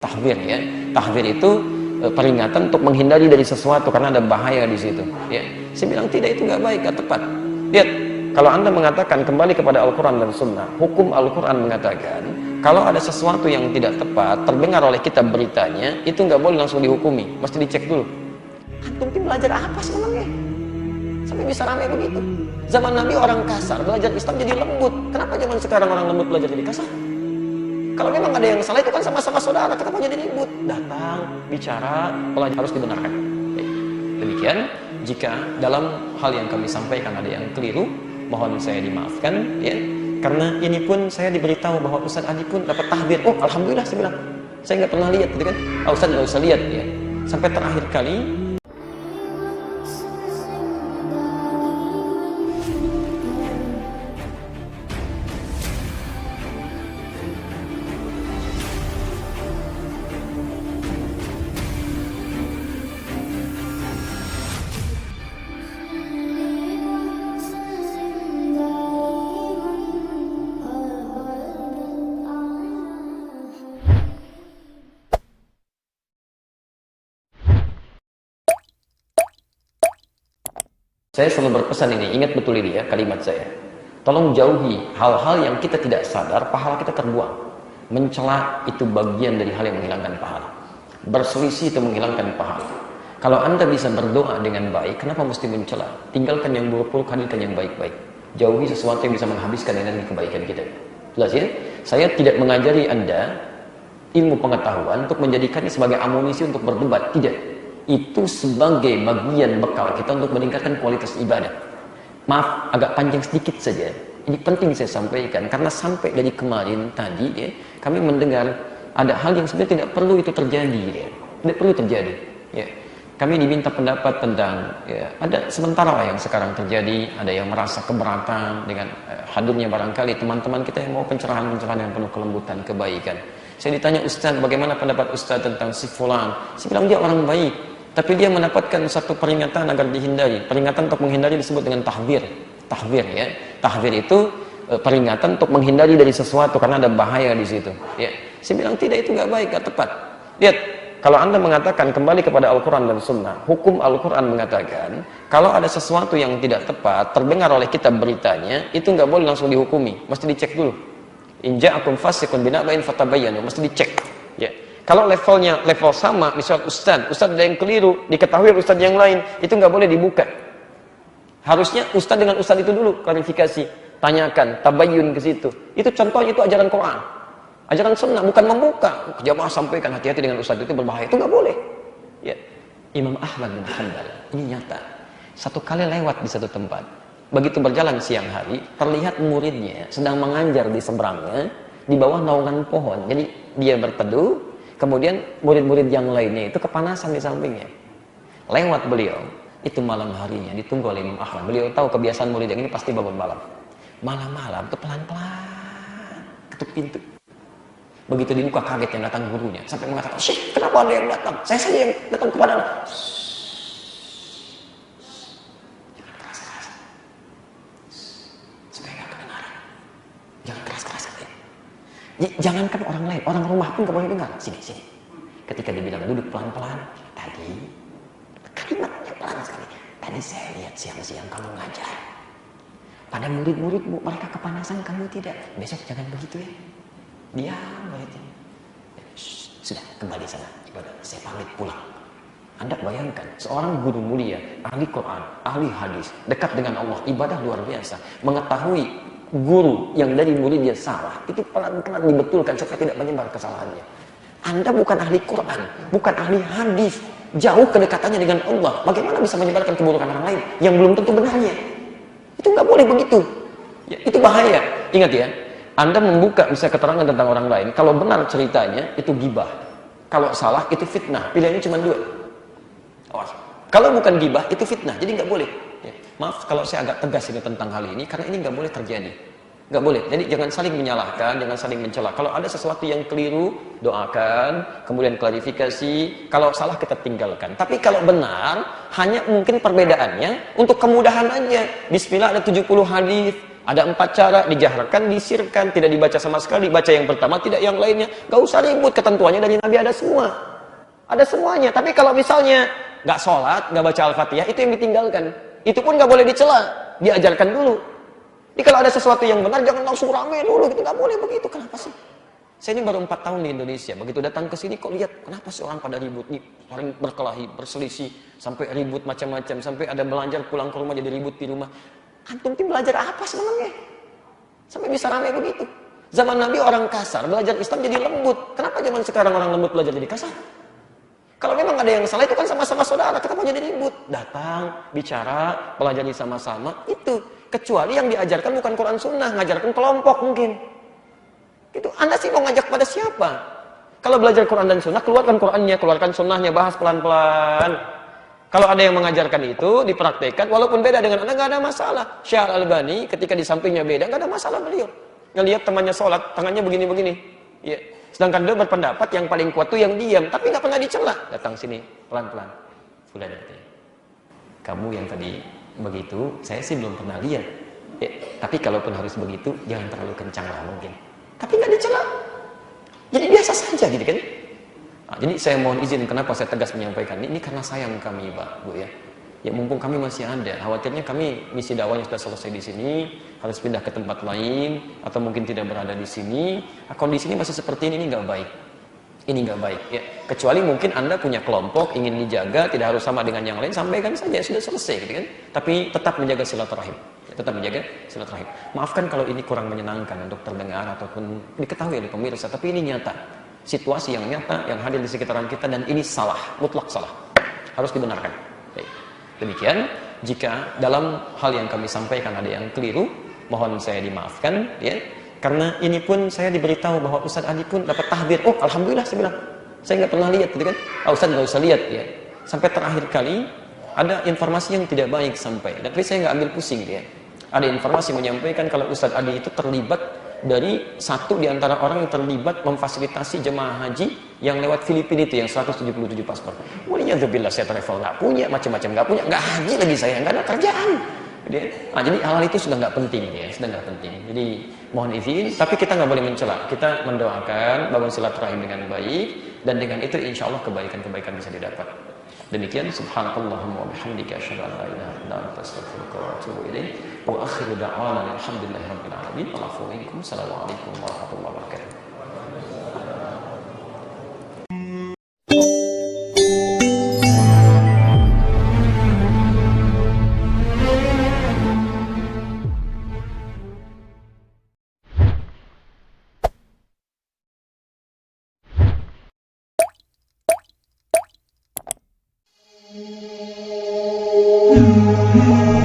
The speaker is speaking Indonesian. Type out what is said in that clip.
Tahdzir ya. Tahdzir itu peringatan untuk menghindari dari sesuatu karena ada bahaya di situ ya. Saya bilang tidak, itu nggak baik, nggak tepat. Lihat, kalau Anda mengatakan kembali kepada Al-Quran dan Sunnah, hukum Al-Quran mengatakan kalau ada sesuatu yang tidak tepat terdengar oleh kita beritanya, itu nggak boleh langsung dihukumi, mesti dicek dulu. Antum belajar apa sebenarnya sampai bisa ramai begitu? Zaman Nabi orang kasar, belajar Islam jadi lembut. Kenapa zaman sekarang orang lembut belajar jadi kasar? Kalau memang ada yang salah, itu kan sama-sama saudara, kenapa jadi ribut? Datang, bicara, pelajar harus dibenarkan. Demikian, jika dalam hal yang kami sampaikan ada yang keliru, mohon saya dimaafkan ya. Karena ini pun saya diberitahu bahwa Ustaz Adi pun dapat tahdzir. Oh, alhamdulillah, saya bilang. Saya nggak pernah lihat, gitu kan? Ustaz nggak usah lihat ya. Sampai terakhir kali saya selalu berpesan ini, ingat betul ini ya kalimat saya. Tolong jauhi hal-hal yang kita tidak sadar, pahala kita terbuang. Mencela itu bagian dari hal yang menghilangkan pahala. Berselisih itu menghilangkan pahala. Kalau Anda bisa berdoa dengan baik, kenapa mesti mencela? Tinggalkan yang buruk-buruk, hadirkan yang baik-baik. Jauhi sesuatu yang bisa menghabiskan energi kebaikan kita. Jelas ya? Saya tidak mengajari Anda ilmu pengetahuan untuk menjadikannya sebagai amunisi untuk berdebat, tidak. Itu sebagai bagian bekal kita untuk meningkatkan kualitas ibadah. Maaf, agak panjang sedikit saja. Ini penting saya sampaikan, karena sampai dari kemarin tadi ya, kami mendengar ada hal yang sebenarnya tidak perlu itu terjadi ya. Tidak perlu terjadi ya. Kami diminta pendapat tentang ya, ada sementara lah yang sekarang terjadi, ada yang merasa keberatan dengan hadirnya barangkali teman-teman kita yang mau pencerahan-pencerahan yang penuh kelembutan, kebaikan. Saya ditanya, Ustaz, bagaimana pendapat Ustaz tentang si fulan? Saya bilang dia orang baik, tapi dia mendapatkan satu peringatan agar dihindari. Peringatan untuk menghindari disebut dengan tahdzir. Tahdzir ya. Tahdzir itu peringatan untuk menghindari dari sesuatu karena ada bahaya di situ. Ya. Saya bilang tidak, itu nggak baik, nggak tepat. Lihat, kalau Anda mengatakan kembali kepada Al-Quran dan Sunnah, hukum Al-Quran mengatakan kalau ada sesuatu yang tidak tepat terdengar oleh kita beritanya, itu nggak boleh langsung dihukumi, mesti dicek dulu. In ja'akum fasiqun binaba'in fatabayyanu, mesti dicek. Ya. Kalau levelnya level sama, misalnya Ustaz ada yang keliru, diketahui Ustaz yang lain, itu nggak boleh dibuka. Harusnya Ustaz dengan Ustaz itu dulu klarifikasi, tanyakan, tabayyun ke situ. Itu contohnya, itu ajaran Quran, ajaran Sunnah, bukan membuka. Jamaah sampaikan hati-hati dengan Ustaz itu berbahaya, itu nggak boleh. Ya. Imam Ahmad bin Hanbal, ini nyata. Satu kali lewat di satu tempat, begitu berjalan siang hari, terlihat muridnya sedang mengajar di seberangnya, di bawah naungan pohon. Jadi dia berteduh. Kemudian murid-murid yang lainnya itu kepanasan di sampingnya. Lewat beliau, itu malam harinya ditunggu oleh Imam Ahmad. Beliau tahu kebiasaan murid yang ini pasti bangun malam. Malam-malam itu pelan-pelan ketuk pintu. Begitu dibuka, kaget yang datang gurunya. Sampai mengatakan, "Syekh, kenapa ada yang datang? Saya saja yang datang kepada Anda." Jangan keras-keras. Supaya nggak kedengaran. Jangan keras-keras. Jangankan orang lain, orang rumah pun gak boleh dengar. Sini. Ketika dibilang duduk pelan-pelan, tadi kalimatnya pelan sekali. Tadi saya lihat siang-siang kamu ngajar. Pada murid-muridmu, mereka kepanasan, kamu tidak. Besok jangan begitu ya. Diam muridnya. Sudah, kembali sana. Saya pamit pulang. Anda bayangkan, seorang guru mulia, ahli Quran, ahli hadis, dekat dengan Allah, ibadah luar biasa, mengetahui guru yang dari muridnya salah, itu pelan-pelan dibetulkan supaya tidak menyebar kesalahannya. Anda bukan ahli Quran, bukan ahli hadis, jauh kedekatannya dengan Allah. Bagaimana bisa menyebarkan keburukan orang lain yang belum tentu benarnya? Itu nggak boleh begitu. Ya, itu bahaya. Ingat ya, Anda membuka misalnya keterangan tentang orang lain, kalau benar ceritanya itu gibah, kalau salah itu fitnah. Pilihannya cuma dua. Awas. Kalau bukan gibah itu fitnah, jadi nggak boleh. Ya. Maaf kalau saya agak tegas ini tentang hal ini, karena ini nggak boleh terjadi. Nggak boleh. Jadi jangan saling menyalahkan, jangan saling mencela. Kalau ada sesuatu yang keliru, doakan, kemudian klarifikasi. Kalau salah kita tinggalkan. Tapi kalau benar, hanya mungkin perbedaannya untuk kemudahan aja. Bismillah ada 70 hadis, Ada 4 cara, dijaharkan, disirkan, tidak dibaca sama sekali, baca yang pertama, tidak yang lainnya. Gak usah ribut, ketentuannya dari Nabi ada semua. Ada semuanya. Tapi kalau misalnya gak sholat, gak baca Al-Fatihah, itu yang ditinggalkan. Itu pun gak boleh dicela, diajarkan dulu. Jadi kalau ada sesuatu yang benar, jangan langsung rame dulu, gitu. Gak boleh begitu. Kenapa sih? Saya ini baru 4 tahun di Indonesia. Begitu datang ke sini, kok lihat, kenapa sih orang pada ribut nih, orang berkelahi, berselisih, sampai ribut macam-macam, sampai ada belajar pulang ke rumah jadi ribut di rumah. Antum tim belajar apa sebenarnya? Sampai bisa ramai begitu. Zaman Nabi orang kasar, belajar Islam jadi lembut. Kenapa zaman sekarang orang lembut belajar jadi kasar? Kalau memang ada yang salah itu kan sama-sama saudara, kenapa jadi ribut? Datang, bicara, pelajari sama-sama, itu. Kecuali yang diajarkan bukan Quran Sunnah, ngajarkan kelompok mungkin. Itu Anda sih mau ngajak pada siapa? Kalau belajar Quran dan Sunnah, keluarkan Qurannya, keluarkan Sunnahnya, bahas pelan-pelan. Kalau ada yang mengajarkan itu, dipraktekkan, walaupun beda dengan Anda, nggak ada masalah. Syekh Al-Albani, ketika di sampingnya beda, nggak ada masalah beliau. Ngelihat temannya sholat, tangannya begini-begini. Ya. Sedangkan beliau berpendapat yang paling kuat itu yang diam, tapi nggak pernah dicela. Datang sini, pelan-pelan. Fulan, kamu yang tadi begitu, saya sih belum pernah lihat. Ya, tapi kalaupun harus begitu, jangan terlalu kencang lah mungkin. Tapi nggak dicela. Jadi biasa saja gitu kan. Nah, jadi saya mohon izin kenapa saya tegas menyampaikan ini karena sayang kami Pak, Bu ya. Ya mumpung kami masih ada, khawatirnya kami misi dakwahnya sudah selesai di sini, harus pindah ke tempat lain atau mungkin tidak berada di sini. Nah, kondisinya masih seperti ini nggak baik. Ini nggak baik ya. Kecuali mungkin Anda punya kelompok ingin dijaga, tidak harus sama dengan yang lain, sampaikan saja sudah selesai gitu kan. Tapi tetap menjaga silaturahim. Ya, tetap menjaga silaturahim. Maafkan kalau ini kurang menyenangkan untuk terdengar ataupun diketahui oleh pemirsa, tapi ini nyata. Situasi yang nyata yang hadir di sekitaran kita dan ini salah, mutlak salah, harus dibenarkan. Baik. Demikian, jika dalam hal yang kami sampaikan ada yang keliru, mohon saya dimaafkan ya. Karena ini pun saya diberitahu bahwa Ustaz Adi pun dapat tahdir. Oh, alhamdulillah saya bilang. Saya nggak pernah lihat gitu kan. Ustaz nggak usah lihat ya. Sampai terakhir kali ada informasi yang tidak baik sampai. Tapi saya nggak ambil pusing dia. Ada informasi menyampaikan kalau Ustaz Adi itu terlibat dari satu di antara orang yang terlibat memfasilitasi jemaah haji yang lewat Filipina itu yang 177 paspor. Waliyadzubillah, saya travel nggak punya, macam-macam nggak punya, nggak haji lagi saya, nggak ada kerjaan. Jadi hal itu sudah nggak penting ya, sudah nggak penting. Jadi mohon izin, tapi kita nggak boleh mencela. Kita mendoakan, bangun silaturahim dengan baik, dan dengan itu insya Allah kebaikan-kebaikan bisa didapat. Demikian subhanakallahumma wa bihamdika asyhadu an la ilaha illa anta astaghfiruka wa atubu ilaik wa akhiru da'wana alhamdulillahirabbil alamin. Assalamualaikum warahmatullahi wabarakatuh. Thank you.